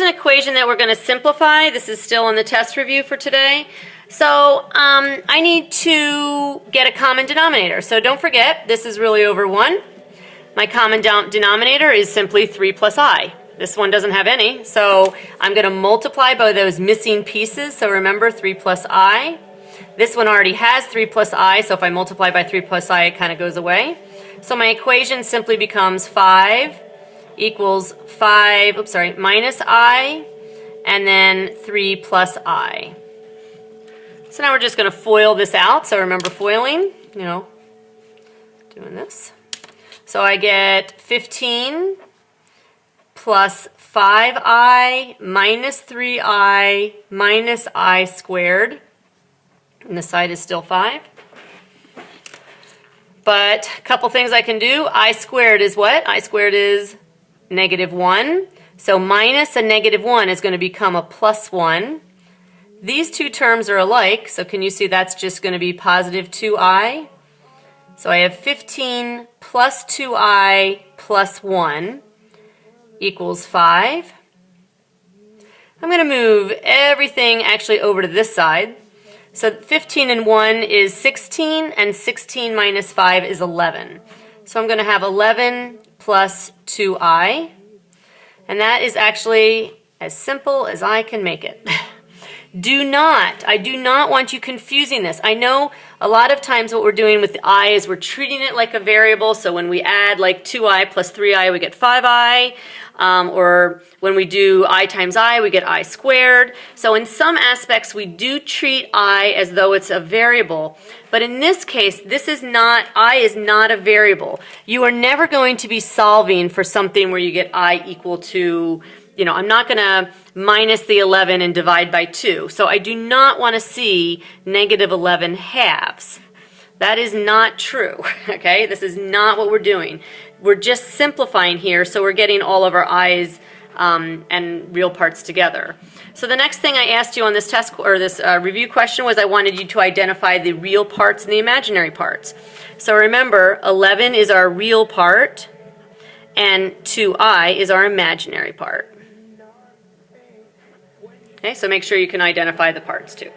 an equation that we're going to simplify. This is still in the test review for today. So I need to get a common denominator. So don't forget, this is really over 1. My common denominator is simply 3 plus I. This one doesn't have any, so I'm going to multiply by those missing pieces. So remember, 3 plus I. This one already has 3 plus I, so if I multiply by 3 plus I, it kind of goes away. So my equation simply becomes 5 equals minus I, and then 3 plus I. So now we're just going to FOIL this out. So remember foiling, doing this. So I get 15 plus 5I minus 3I minus I squared. And the side is still 5. But a couple things I can do. I squared is what? I squared is -1. So minus a -1 is going to become a plus 1. These two terms are alike, so can you see that's just going to be positive 2I? So I have 15 plus 2I plus 1 equals 5. I'm going to move everything actually over to this side. So 15 and 1 is 16, and 16 minus 5 is 11. So I'm going to have 11 plus 2I, and that is actually as simple as I can make it. I do not want you confusing this. I know a lot of times what we're doing with the I is we're treating it like a variable. So when we add like 2I plus 3I, we get 5I. Or when we do I times I, we get I squared. So in some aspects, we do treat I as though it's a variable. But in this case, I is not a variable. You are never going to be solving for something where you get I equal to, I'm not going to minus the 11 and divide by 2. So I do not want to see -11 halves. That is not true, okay? This is not what we're doing. We're just simplifying here, so we're getting all of our i's and real parts together. So the next thing I asked you on this test or this review question was I wanted you to identify the real parts and the imaginary parts. So remember, 11 is our real part, and 2i is our imaginary part. Okay, so make sure you can identify the parts too.